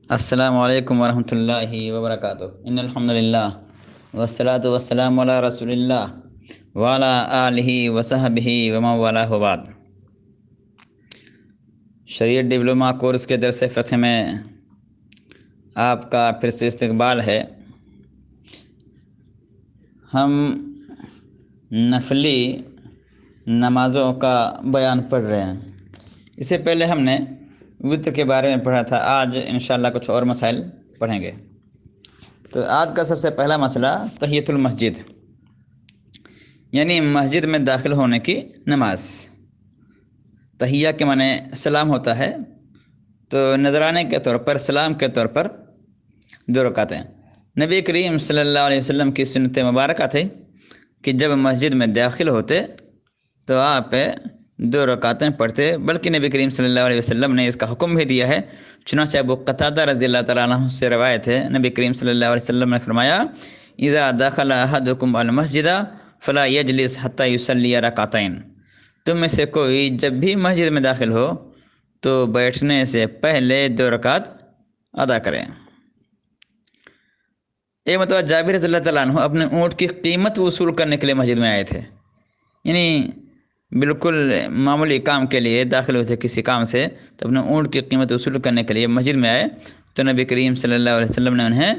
السلام علیکم ورحمۃ اللہ وبرکاتہ ان الحمد للہ والصلاة والسلام علی رسول اللہ وعلی آلہ وصحبہ ومن والہ وبعد۔ شریعت ڈپلومہ کورس کے درس فقہ میں آپ کا پھر سے استقبال ہے۔ ہم نفلی نمازوں کا بیان پڑھ رہے ہیں۔ اس سے پہلے ہم نے وتر کے بارے میں پڑھا تھا۔ آج انشاءاللہ کچھ اور مسائل پڑھیں گے۔ تو آج کا سب سے پہلا مسئلہ تحیۃ المسجد، یعنی مسجد میں داخل ہونے کی نماز۔ تحیہ کے معنی سلام ہوتا ہے، تو نذرانے کے طور پر، سلام کے طور پر 2 رکعتیں۔ نبی کریم صلی اللہ علیہ وسلم کی سنت مبارکہ تھی کہ جب مسجد میں داخل ہوتے تو آپ 2 رکعتیں پڑھتے، بلکہ نبی کریم صلی اللہ علیہ وسلم نے اس کا حکم بھی دیا ہے۔ چنانچہ ابو قتادہ رضی اللہ تعالیٰ عنہ سے روایت ہے، نبی کریم صلی اللہ علیہ وسلم نے فرمایا: اذا دخل احدکم المسجد فلا یجلس حتی یصلی رکعتین۔ تم میں سے کوئی جب بھی مسجد میں داخل ہو تو بیٹھنے سے پہلے 2 رکعت ادا کریں۔ ایک مرتبہ جابر رضی اللہ تعالیٰ عنہ اپنے اونٹ کی قیمت وصول کرنے کے لیے مسجد میں آئے تھے، یعنی بالکل معمولی کام کے لیے داخل ہوئے تھے کسی کام سے، تو اپنے اونٹ کی قیمت وصول کرنے کے لیے مسجد میں آئے تو نبی کریم صلی اللہ علیہ وسلم نے انہیں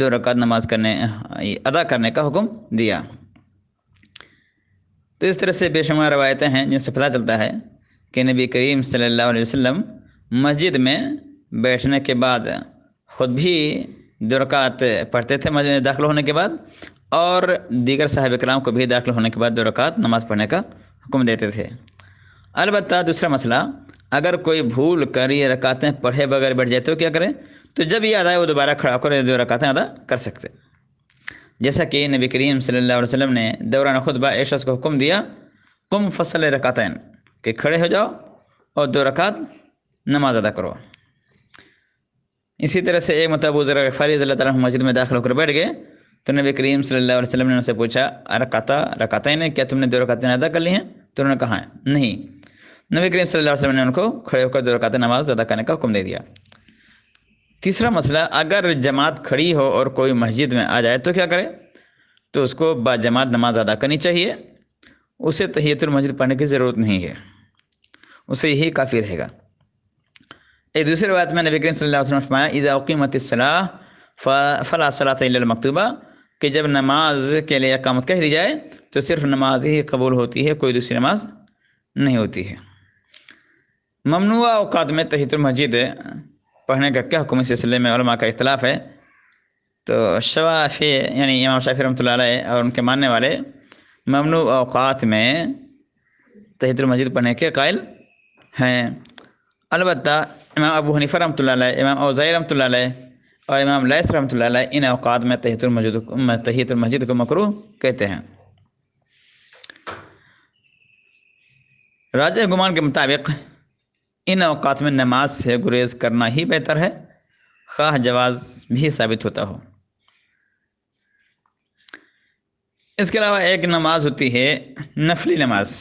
2 رکعت نماز ادا کرنے کا حکم دیا۔ تو اس طرح سے بے شمار روایتیں ہیں جن سے پتہ چلتا ہے کہ نبی کریم صلی اللہ علیہ وسلم مسجد میں بیٹھنے کے بعد خود بھی 2 رکعت پڑھتے تھے مسجد میں داخل ہونے کے بعد، اور دیگر صحابہ کرام کو بھی داخل ہونے کے بعد 2 رکعت نماز پڑھنے کا حکم دیتے تھے۔ البتہ دوسرا مسئلہ، اگر کوئی بھول کر یہ رکعتیں پڑھے بغیر بیٹھ جائے تو کیا کرے؟ تو جب یہ یاد آئے وہ دوبارہ کھڑا ہو کر 2 رکعتیں ادا کر سکتے، جیسا کہ نبی کریم صلی اللہ علیہ وسلم نے دوران خطبہ ایک شخص کو حکم دیا: قم فصلی رکعتین، کہ کھڑے ہو جاؤ اور 2 رکعت نماز ادا کرو۔ اسی طرح سے ایک مرتبہ ابو ذر غفاری رضی اللہ تعالیٰ عنہ مسجد میں داخل ہو کر بیٹھ گئے تو نبی کریم صلی اللہ علیہ وسلم نے ان سے پوچھا: رکعتین، کیا تم نے 2 رکعتیں ادا کر لی ہیں؟ تو انہوں نے کہا نہیں۔ نبی کریم صلی اللہ علیہ وسلم نے ان کو کھڑے ہو کر 2 رکعتیں نماز ادا کرنے کا حکم دے دیا۔ تیسرا مسئلہ، اگر جماعت کھڑی ہو اور کوئی مسجد میں آ جائے تو کیا کرے؟ تو اس کو با جماعت نماز ادا کرنی چاہیے، اسے تحیۃ المسجد پڑھنے کی ضرورت نہیں ہے، اسے یہی کافی رہے گا۔ ایک دوسری روایت میں نبی کریم صلی اللہ علیہ وسلم نے فرمایا: اذا اقیمت الصلاۃ فلا صلاۃ الا المکتوبہ، کہ جب نماز کے لیے اقامت کہہ دی جائے تو صرف نماز ہی قبول ہوتی ہے، کوئی دوسری نماز نہیں ہوتی ہے۔ ممنوع اوقات میں تحیۃ المسجد پڑھنے کا کیا حکم؟ اس سلسلے میں علماء کا اختلاف ہے۔ تو شافعی، یعنی امام شافعی رحمۃ اللہ علیہ اور ان کے ماننے والے ممنوع اوقات میں تحیۃ المسجد پڑھنے کے قائل ہیں۔ البتہ امام ابو حنیفہ رحمۃ اللہ علیہ، امام اوزاعی رحمۃ اللہ علیہ اور امام لیث رحمۃ اللہ علیہ ان اوقات میں تحیۃ المسجد کو مکروہ کہتے ہیں۔ راجح گمان کے مطابق ان اوقات میں نماز سے گریز کرنا ہی بہتر ہے، خواہ جواز بھی ثابت ہوتا ہو۔ اس کے علاوہ ایک نماز ہوتی ہے نفلی نماز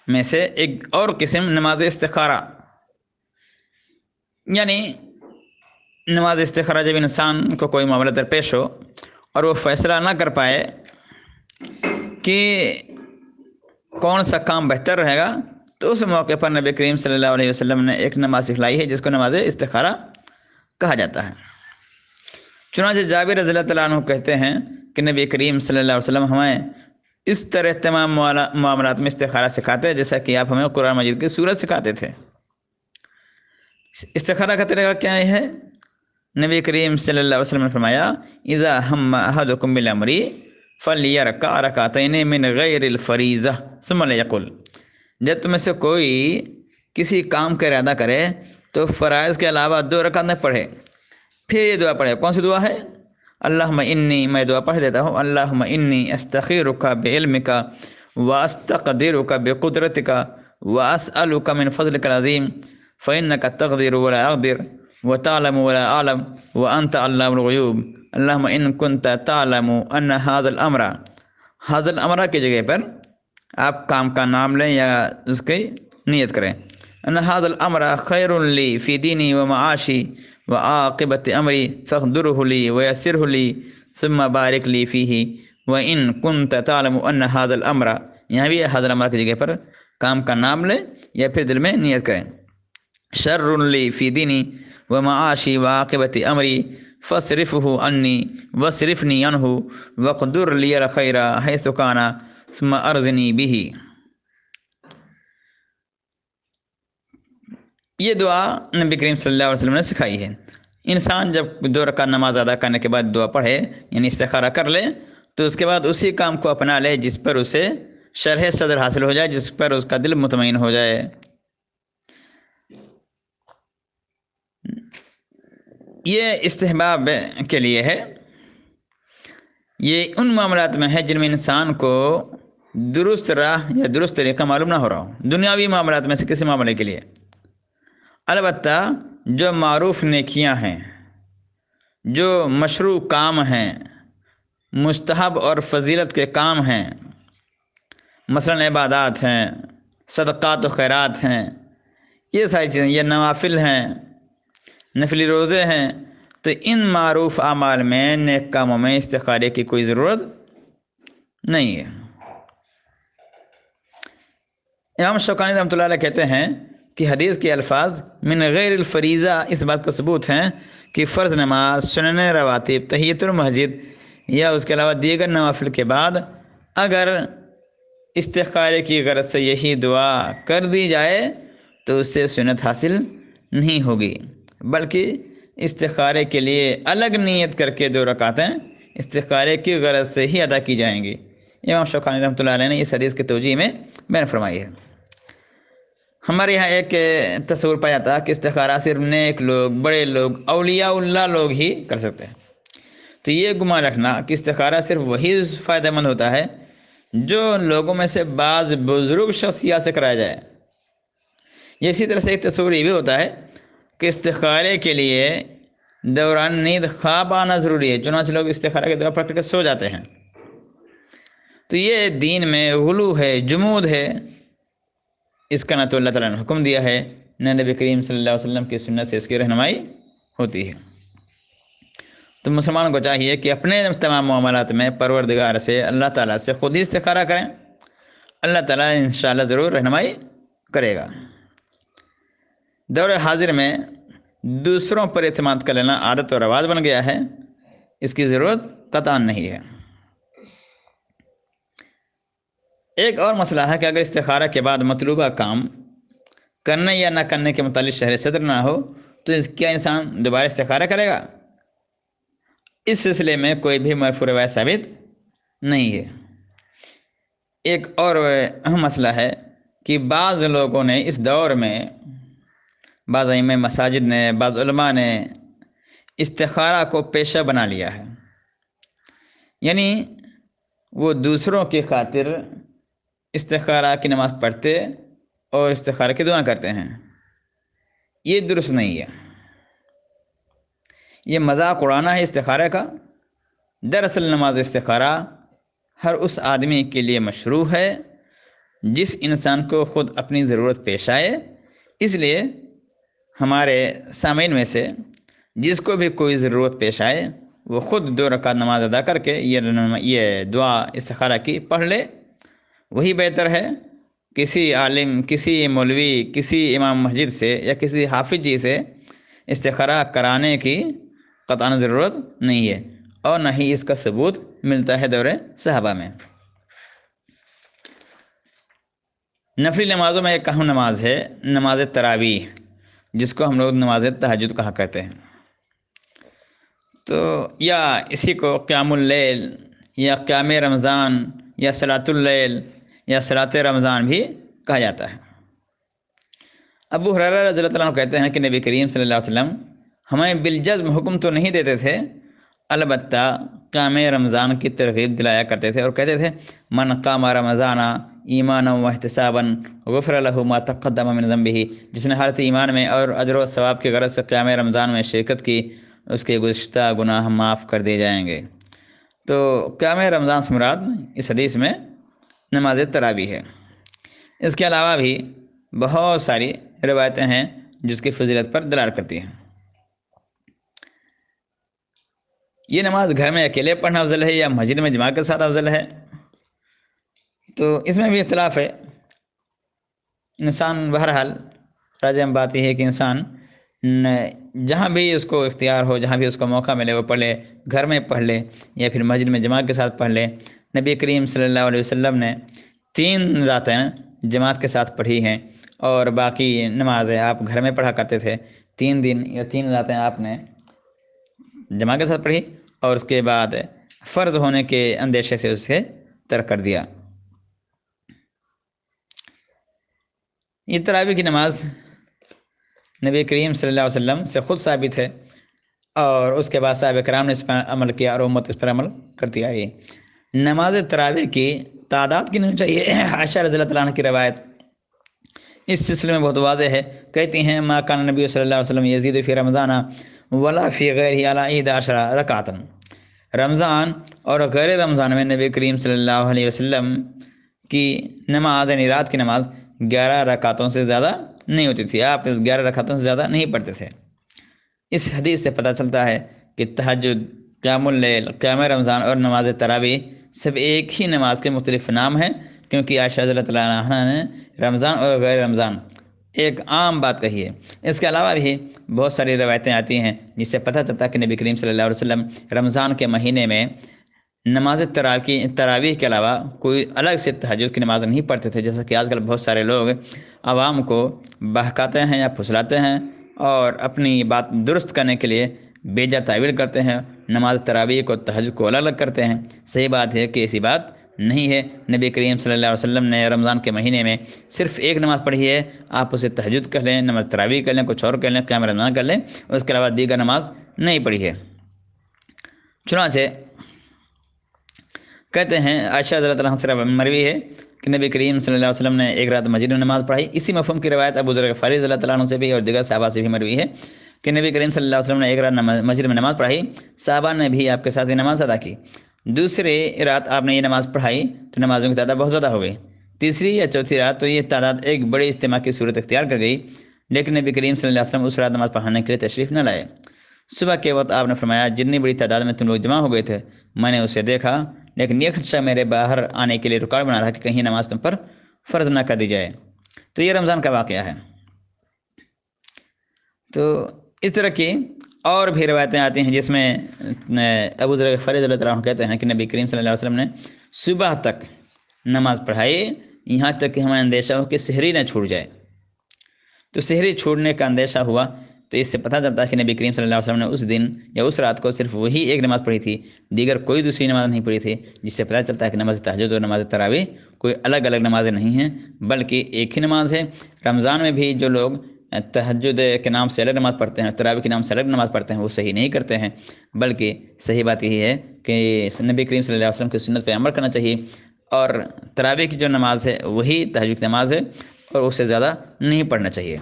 میں سے ایک اور قسم، نماز استخارہ، یعنی نماز استخارہ جب انسان کو کوئی معاملہ درپیش ہو اور وہ فیصلہ نہ کر پائے کہ کون سا کام بہتر رہے گا، تو اس موقع پر نبی کریم صلی اللہ علیہ وسلم نے ایک نماز سکھلائی ہے جس کو نماز استخارہ کہا جاتا ہے۔ چنانچہ جابر رضی اللہ تعالیٰ عنہ کہتے ہیں کہ نبی کریم صلی اللہ علیہ وسلم ہمیں اس طرح تمام معاملات میں استخارہ سکھاتے جیسا کہ آپ ہمیں قرآن مجید کی سورت سکھاتے تھے۔ استخارہ کا طریقہ کیا ہے؟ نبی کریم صلی اللہ علیہ وسلم نے فرمایا: اذا ہم احدکم بالامر فلیرکع رکعتین من غیر الفریضہ ثم لیقل، جب تم میں سے کوئی کسی کام کا ارادہ کرے تو فرائض کے علاوہ 2 رکعت نہ پڑھے، پھر یہ دعا پڑھے۔ کون سی دعا ہے؟ اللہم انی، میں دعا پڑھ دیتا ہوں، اللہم انی استخیرک بعلمک واستقدرک بقدرتک واسألک من فضلک العظیم فإنک تقدر ولا اقدر وتعلم ولا اعلم وانت علام الغیوب اللہم ان کنت تعلم ان هذا الامر کی جگہ پر آپ کام کا نام لیں یا اس کی نیت کریں، ان هذا الامر خیر لی فی دینی و معاشی و عاقبت امری فاقدره لی ویسره لی ثم بارک لی فیہ وان کنت تعلم ان هذا الامر، یہاں بھی هذا الامر کی جگہ پر کام کا نام لے یا پھر دل میں نیت کریں، شر لی فی دینی و معاشی و عاقبت امری فاصرفه عنی واصرفنی عنہ واقدر لی الخیر حیث کان ثم ارزنی بہ۔ یہ دعا نبی کریم صلی اللہ علیہ وسلم نے سکھائی ہے۔ انسان جب 2 رکعت نماز ادا کرنے کے بعد دعا پڑھے یعنی استخارہ کر لے تو اس کے بعد اسی کام کو اپنا لے جس پر اسے شرح صدر حاصل ہو جائے، جس پر اس کا دل مطمئن ہو جائے۔ یہ استحباب کے لیے ہے، یہ ان معاملات میں ہے جن میں انسان کو درست راہ یا درست طریقہ معلوم نہ ہو رہا ہو، دنیاوی معاملات میں سے کسی معاملے کے لیے۔ البتہ جو معروف نیکیاں ہیں، جو مشروع کام ہیں، مستحب اور فضیلت کے کام ہیں، مثلا عبادات ہیں، صدقات و خیرات ہیں، یہ ساری چیزیں، یہ نوافل ہیں، نفلی روزے ہیں، تو ان معروف اعمال میں نیک کاموں میں استخارے کی کوئی ضرورت نہیں ہے۔ امام شوکانی رحمۃ اللہ علیہ کہتے ہیں کہ حدیث کے الفاظ من غیر الفریضہ اس بات کا ثبوت ہیں کہ فرض نماز، سنن رواتب، تحیۃ المسجد یا اس کے علاوہ دیگر نوافل کے بعد اگر استخارے کی غرض سے یہی دعا کر دی جائے تو اس سے سنت حاصل نہیں ہوگی، بلکہ استخارے کے لیے الگ نیت کر کے 2 رکعتیں استخارے کی غرض سے ہی ادا کی جائیں گی۔ امام شوکانی رحمۃ اللہ علیہ نے اس حدیث کے توجیہ میں بیان فرمائی ہے۔ ہمارے یہاں ایک تصور پایا جاتا کہ استخارہ صرف نیک لوگ، بڑے لوگ، اولیاء اللہ لوگ ہی کر سکتے ہیں، تو یہ گمان رکھنا کہ استخارہ صرف وہی فائدہ مند ہوتا ہے جو لوگوں میں سے بعض بزرگ شخصیات سے کرایا جائے۔ اسی طرح سے ایک تصور یہ بھی ہوتا ہے کہ استخارے کے لیے دوران نیند خواب آنا ضروری ہے، چنانچہ لوگ استخارہ کے دعا پڑھ کر سو جاتے ہیں، تو یہ دین میں غلو ہے، جمود ہے۔ اس کا نہ تو اللہ تعالیٰ نے حکم دیا ہے، نہ نبی کریم صلی اللہ علیہ وسلم کی سنت سے اس کی رہنمائی ہوتی ہے۔ تو مسلمان کو چاہیے کہ اپنے تمام معاملات میں پروردگار سے، اللہ تعالیٰ سے خود ہی استخارہ کریں، اللہ تعالیٰ انشاءاللہ ضرور رہنمائی کرے گا۔ دور حاضر میں دوسروں پر اعتماد کر لینا عادت و رواج بن گیا ہے، اس کی ضرورت قطعاً نہیں ہے۔ ایک اور مسئلہ ہے کہ اگر استخارہ کے بعد مطلوبہ کام کرنے یا نہ کرنے کے متعلق شرح صدر نہ ہو تو کیا انسان دوبارہ استخارہ کرے گا؟ اس سلسلے میں کوئی بھی مرفوع روایت ثابت نہیں ہے۔ ایک اور اہم مسئلہ ہے کہ بعض لوگوں نے اس دور میں، بعض ائمہ مساجد نے، بعض علماء نے استخارہ کو پیشہ بنا لیا ہے، یعنی وہ دوسروں کی خاطر استخارہ کی نماز پڑھتے اور استخارہ کی دعا کرتے ہیں۔ یہ درست نہیں ہے، یہ مذاق اڑانا ہے استخارہ کا۔ دراصل نماز استخارہ ہر اس آدمی کے لیے مشروع ہے جس انسان کو خود اپنی ضرورت پیش آئے۔ اس لیے ہمارے سامعین میں سے جس کو بھی کوئی ضرورت پیش آئے وہ خود 2 رکعت نماز ادا کر کے یہ دعا استخارہ کی پڑھ لے، وہی بہتر ہے۔ کسی عالم، کسی مولوی، کسی امام مسجد سے یا کسی حافظ جی سے استخارہ کرانے کی قطعاً ضرورت نہیں ہے، اور نہ ہی اس کا ثبوت ملتا ہے دور صحابہ میں۔ نفلی نمازوں میں ایک اہم نماز ہے نماز تراویح، جس کو ہم لوگ نماز تہجد کہا کرتے ہیں، تو یا اسی کو قیام اللیل یا قیام رمضان یا صلاۃ اللیل یا صلاۃ رمضان بھی کہا جاتا ہے۔ ابو ہریرہ رضی اللہ عنہ کہتے ہیں کہ نبی کریم صلی اللہ علیہ وسلم ہمیں بالجزم حکم تو نہیں دیتے تھے، البتہ قیام رمضان کی ترغیب دلایا کرتے تھے اور کہتے تھے من قام رمضان ایمانا و احتسابا غفر له ما تقدم من ذنبه، جس نے حالت ایمان میں اور اجر و ثواب کی غرض سے قیام رمضان میں شرکت کی، اس کے گزشتہ گناہ معاف کر دیے جائیں گے۔ تو قیام رمضان سے مراد اس حدیث میں نماز تراویح ہے۔ اس کے علاوہ بھی بہت ساری روایتیں ہیں جس کی فضیلت پر دلالت کرتی ہیں۔ یہ نماز گھر میں اکیلے پڑھنا افضل ہے یا مسجد میں جماعت کے ساتھ افضل ہے؟ تو اس میں بھی اختلاف ہے۔ انسان بہرحال راجع بات یہ ہے کہ انسان جہاں بھی اس کو اختیار ہو، جہاں بھی اس کو موقع ملے وہ پڑھ لے، گھر میں پڑھ لے یا پھر مسجد میں جماعت کے ساتھ پڑھ لے۔ نبی کریم صلی اللہ علیہ وسلم نے 3 راتیں جماعت کے ساتھ پڑھی ہیں، اور باقی نمازیں آپ گھر میں پڑھا کرتے تھے۔ 3 دن یا 3 راتیں آپ نے جماعت کے ساتھ پڑھی، اور اس کے بعد فرض ہونے کے اندیشے سے اسے ترک کر دیا۔ یہ تراویح کی نماز نبی کریم صلی اللہ علیہ وسلم سے خود ثابت ہے، اور اس کے بعد صحابہ کرام نے اس پر عمل کیا اور امت اس پر عمل کرتی آئی۔ نماز تراویح کی تعداد کی نہیں چاہیے۔ عائشہ رضی اللہ عنہ کی روایت اس سلسلے میں بہت واضح ہے، کہتی ہیں ما کان نبی صلی اللہ علیہ وسلم یزید فی رمضان ولا فی غیرہ علی 11 رکعۃ۔ رمضان اور غیر رمضان میں نبی کریم صلی اللہ علیہ وسلم کی نماز یعنی رات کی نماز 11 رکعتوں سے زیادہ نہیں ہوتی تھی، آپ 11 رکعتوں سے زیادہ نہیں پڑھتے تھے۔ اس حدیث سے پتہ چلتا ہے کہ تہجد، قیام اللیل، قیام رمضان اور نماز تراویح سب ایک ہی نماز کے مختلف نام ہیں، کیونکہ عائشہ رضی اللہ عنہ نے رمضان اور غیر رمضان ایک عام بات کہی ہے۔ اس کے علاوہ بھی بہت ساری روایتیں آتی ہیں جس سے پتہ چلتا ہے کہ نبی کریم صلی اللہ علیہ وسلم رمضان کے مہینے میں نماز تراویح کے علاوہ کوئی الگ سے تہجد کی نماز نہیں پڑھتے تھے، جیسا کہ آج کل بہت سارے لوگ عوام کو بہکاتے ہیں یا پھسلاتے ہیں اور اپنی بات درست کرنے کے لیے بے جا تعویل کرتے ہیں، نماز تراویح کو تہجد کو الگ الگ کرتے ہیں۔ صحیح بات ہے کہ ایسی بات نہیں ہے۔ نبی کریم صلی اللہ علیہ وسلم نے رمضان کے مہینے میں صرف ایک نماز پڑھی ہے، آپ اسے تہجد کر لیں، نماز تراویح کر لیں، کچھ اور کر لیں، قیام رمضان کر لیں، اس کے علاوہ دیگر نماز نہیں پڑھی ہے۔ چنانچہ کہتے ہیں عائشہ رضی اللہ عنہ سے مروی ہے کہ نبی کریم صلی اللہ علیہ وسلم نے ایک رات مسجد میں نماز پڑھائی۔ اسی مفہوم کی روایت ابو ذر غفاری رضی اللہ عنہ سے بھی اور دیگر صحابہ سے بھی مروی ہے کہ نبی کریم صلی اللہ علیہ وسلم نے ایک رات مسجد میں نماز پڑھائی، صحابہ نے بھی آپ کے ساتھ یہ نماز ادا کی۔ دوسری رات آپ نے یہ نماز پڑھائی تو نمازوں کی تعداد بہت زیادہ ہو گئی۔ تیسری یا چوتھی رات تو یہ تعداد ایک بڑی اجتماع کی صورت اختیار کر گئی، لیکن نبی کریم صلی اللہ علیہ وسلم اس رات نماز پڑھانے کے لیے تشریف نہ لائے۔ صبح کے وقت آپ نے فرمایا جتنی بڑی تعداد میں تم لوگ جمع ہو گئے تھے میں نے اسے دیکھا، لیکن یہ خدشہ میرے باہر آنے کے لیے رکاوٹ بنا رہا کہ کہیں نماز تم پر فرض نہ کر دی جائے۔ تو یہ رمضان کا واقعہ ہے۔ تو اس طرح کی اور بھی روایتیں آتی ہیں جس میں ابو ذر غفاری رضی اللہ عنہ کہتے ہیں کہ نبی کریم صلی اللہ علیہ وسلم نے صبح تک نماز پڑھائی، یہاں تک کہ ہمیں اندیشہ ہو کہ سحری نہ چھوٹ جائے۔ تو سحری چھوٹنے کا اندیشہ ہوا تو اس سے پتہ چلتا ہے کہ نبی کریم صلی اللہ علیہ وسلم نے اس دن یا اس رات کو صرف وہی ایک نماز پڑھی تھی، دیگر کوئی دوسری نماز نہیں پڑھی تھی، جس سے پتہ چلتا ہے کہ نماز تہجد اور نماز تراویح کوئی الگ الگ نمازیں نہیں ہیں بلکہ ایک ہی نماز ہے۔ رمضان میں بھی جو لوگ تہجد کے نام سے الگ نماز پڑھتے ہیں، تراویح کے نام سے الگ نماز پڑھتے ہیں، وہ صحیح نہیں کرتے ہیں، بلکہ صحیح بات یہی ہے کہ نبی کریم صلی اللہ علیہ وسلم کی سنت پہ عمل کرنا چاہیے، اور تراویح کی جو نماز ہے وہی تہجد کی نماز ہے اور اس سے زیادہ نہیں پڑھنا چاہیے۔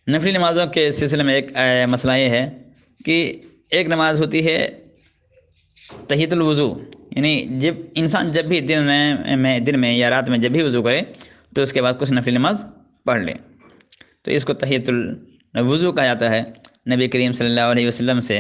نفلی نمازوں کے سلسلے میں ایک مسئلہ یہ ہے کہ ایک نماز ہوتی ہے تحیۃ الوضو، یعنی جب انسان جب بھی دن میں یا رات میں جب بھی وضو کرے تو اس کے بعد کچھ نفلی نماز پڑھ لے، تو اس کو تحیۃ الوضو کہا جاتا ہے۔ نبی کریم صلی اللہ علیہ وسلم سے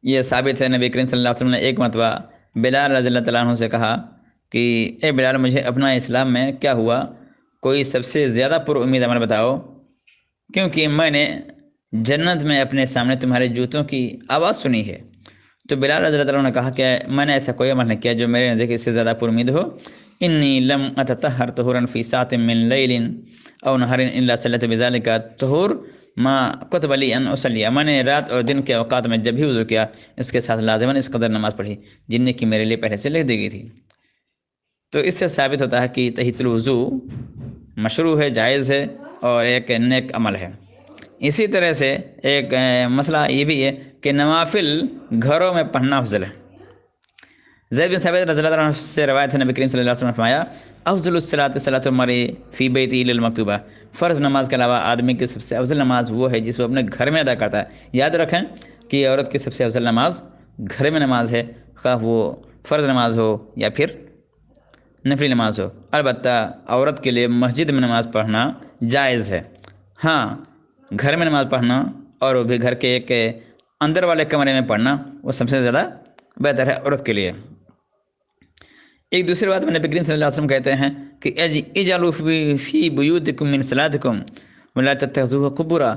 یہ ثابت ہے، نبی کریم صلی اللہ علیہ وسلم نے ایک مرتبہ بلال رضی اللہ عنہ سے کہا کہ اے بلال مجھے اپنا اسلام میں کیا ہوا، کوئی سب سے زیادہ پر امید عمل بتاؤ، کیونکہ میں نے جنت میں اپنے سامنے تمہارے جوتوں کی آواز سنی ہے۔ تو بلال رضی اللہ عنہ نے کہا کہ میں نے ایسا کوئی عمل نہیں کیا جو میرے نزدیک اس سے زیادہ پر امید ہو۔ انی لم اتطہر طہورا فی ساعۃ من لیل او نہار الا صلیت بذلک الطہور ما کتب لی ان اصلی، میں نے رات اور دن کے اوقات میں جب بھی وضو کیا اس کے ساتھ لازماً اس قدر نماز پڑھی جن کی میرے لیے پہلے سے لکھ دی گئی تھی۔ تو اس سے ثابت ہوتا ہے کہ تحیۃ الوضو مشروع ہے، جائز ہے اور ایک نیک عمل ہے۔ اسی طرح سے ایک مسئلہ یہ بھی ہے کہ نوافل گھروں میں پڑھنا افضل ہے۔ زید بن ثابت رضی اللہ عنہ سے روایت ہے، نبی کریم صلی اللہ علیہ وسلم نے فرمایا افضل الصلاۃ صلاۃ المرء فی بیتہ الا المکتوبہ، فرض نماز کے علاوہ آدمی کی سب سے افضل نماز وہ ہے جس وہ اپنے گھر میں ادا کرتا ہے۔ یاد رکھیں کہ عورت کی سب سے افضل نماز گھر میں نماز ہے، خواہ وہ فرض نماز ہو یا پھر نفلی نماز ہو۔ البتہ عورت کے لیے مسجد میں نماز پڑھنا جائز ہے، ہاں گھر میں نماز پڑھنا اور وہ بھی گھر کے ایک اندر والے کمرے میں پڑھنا وہ سب سے زیادہ بہتر ہے عورت کے لیے۔ ایک دوسری بات میں نبی کریم صلی اللہ علیہ وسلم کہتے ہیں کہ اجعلوا فی بیوتکم من صلاتکم ولا تتخذوها قبورا،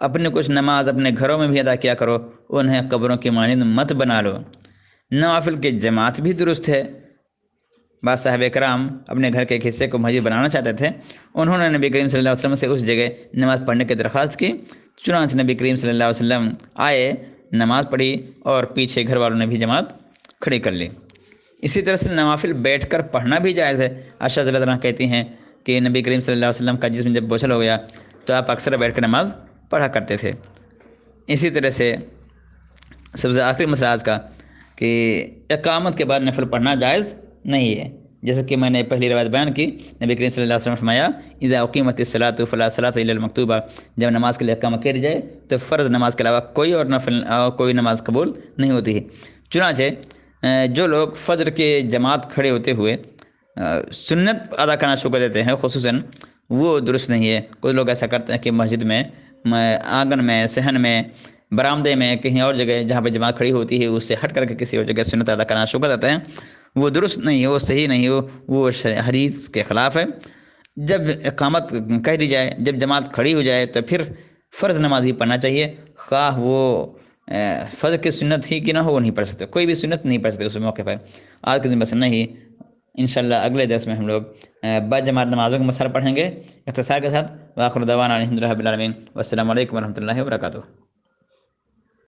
اپنے کچھ نماز اپنے گھروں میں بھی ادا کیا کرو، انہیں قبروں کی مانند مت بنا لو۔ نوافل کی جماعت بھی درست ہے۔ بعض صحابہ کرام اپنے گھر کے ایک حصے کو مسجد بنانا چاہتے تھے، انہوں نے نبی کریم صلی اللہ علیہ وسلم سے اس جگہ نماز پڑھنے کی درخواست کی، چنانچہ نبی کریم صلی اللہ علیہ وسلم آئے، نماز پڑھی اور پیچھے گھر والوں نے بھی جماعت کھڑی کر لی۔ اسی طرح سے نوافل بیٹھ کر پڑھنا بھی جائز ہے۔ عائشہ رضی اللہ عنہا کہتی ہیں کہ نبی کریم صلی اللہ علیہ وسلم کا جسم جب بوجھل ہو گیا تو آپ اکثر بیٹھ کر نماز پڑھا کرتے تھے۔ اسی طرح سے سب سے آخری مسئلہ آج کا کہ اقامت کے بعد نفل پڑھنا جائز نہیں ہے، جیسے کہ میں نے پہلی روایت بیان کی، نبی کریم صلی اللہ علیہ وسلم نے فرمایا اذا اقیمت الصلاۃ فلا صلاۃ الا المکتوبہ، جب نماز کے لیے اقامت کر دی جائے تو فرض نماز کے علاوہ کوئی اور نفل کوئی نماز قبول نہیں ہوتی ہے۔ چنانچہ جو لوگ فجر کے جماعت کھڑے ہوتے ہوئے سنت ادا کرنا شروع کر دیتے ہیں خصوصاً، وہ درست نہیں ہے۔ کچھ لوگ ایسا کرتے ہیں کہ مسجد میں آنگن میں، صحن میں، برآمدے میں، کہیں اور جگہ جہاں پہ جماعت کھڑی ہوتی ہے اس سے ہٹ کر کے کسی اور جگہ سنت ادا کرنا شروع کر دیتے ہیں، وہ درست نہیں ہے، وہ صحیح نہیں ہے، وہ حدیث کے خلاف ہے۔ جب اقامت کہہ دی جائے، جب جماعت کھڑی ہو جائے تو پھر فرض نماز ہی پڑھنا چاہیے، خواہ وہ فجر کی سنت ہی کہ نہ ہو، وہ نہیں پڑھ سکتے، کوئی بھی سنت نہیں پڑھ سکتے اس موقع پر۔ آج کے دن بس نہیں، انشاءاللہ اگلے درس میں ہم لوگ باجماعت نمازوں کا مسئلہ پڑھیں گے اختصار کے ساتھ۔ وآخر دعوانا الحمد للہ رب العالمین، والسلام علیکم ورحمۃ اللہ وبرکاتہ۔